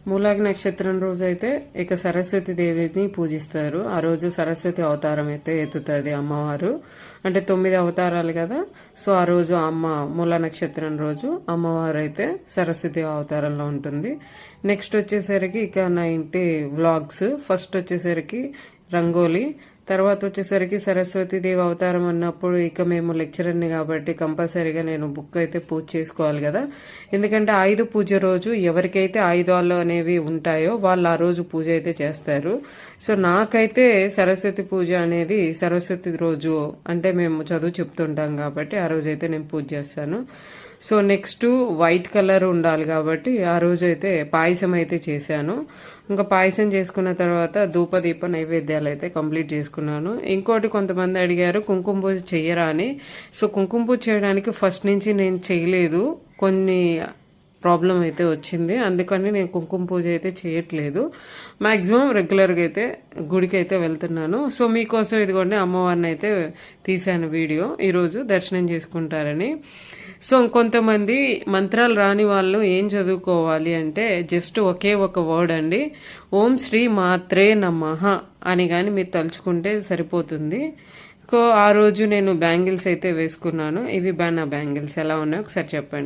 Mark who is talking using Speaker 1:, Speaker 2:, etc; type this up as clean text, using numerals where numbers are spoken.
Speaker 1: మూలాగి నక్షత్రం రోజు అయితే ఇక సరస్వతి దేవిని పూజిస్తారు. ఆ రోజు సరస్వతి అవతారం అయితే ఎత్తుతుంది అమ్మవారు. అంటే 9 అవతారాలు కదా. సో ఆ రోజు మూలా నక్షత్రం రోజు అమ్మవారు అయితే సరస్వతి అవతారంలో ఉంటుంది. నెక్స్ట్ వచ్చేసరికి ఇక నా ఇంటి వ్లాగ్స్. ఫస్ట్ వచ్చేసరికి రంగోలీ, తర్వాత వచ్చేసరికి సరస్వతి దేవి అవతారం అన్నప్పుడు ఇక మేము లెక్చరర్ని కాబట్టి కంపల్సరీగా నేను బుక్ అయితే పూజ చేసుకోవాలి కదా. ఎందుకంటే ఆయుధ పూజ రోజు ఎవరికైతే ఆయుధాలు అనేవి ఉంటాయో వాళ్ళు ఆ రోజు పూజ అయితే చేస్తారు. సో నాకైతే సరస్వతి పూజ అనేది సరస్వతి రోజు అంటే మేము చదువు చెప్తుంటాం కాబట్టి ఆ రోజు అయితే నేను పూజ చేస్తాను. సో నెక్స్ట్ వైట్ కలర్ ఉండాలి కాబట్టి ఆ రోజు అయితే పాయసం అయితే చేశాను. ఇంకా పాయసం చేసుకున్న తర్వాత ధూపదీప నైవేద్యాలు అయితే కంప్లీట్ చేసుకున్నాను. ఇంకోటి కొంతమంది అడిగారు కుంకుమ పూజ చెయ్యరా అని. సో కుంకుమ పూజ చేయడానికి ఫస్ట్ నుంచి నేను చేయలేదు, కొన్ని ప్రాబ్లం అయితే వచ్చింది, అందుకని నేను కుంకుమ పూజ అయితే చేయట్లేదు. మాక్సిమం రెగ్యులర్గా అయితే గుడికి అయితే వెళ్తున్నాను. సో మీకోసం ఇదిగోండి అమ్మవారిని అయితే తీశాను వీడియో, ఈరోజు దర్శనం చేసుకుంటారని. సో కొంతమంది మంత్రాలు రాని వాళ్ళు ఏం చదువుకోవాలి అంటే జస్ట్ ఒకే ఒక వర్డ్ అండి, ఓం శ్రీ మాత్రే నమః అని కానీ మీరు తలుచుకుంటే సరిపోతుంది. ఆ రోజు నేను బ్యాంగిల్స్ అయితే వేసుకున్నాను. ఇవి నా బ్యాంగిల్స్ ఎలా ఉన్నాయో ఒకసారి చెప్పండి.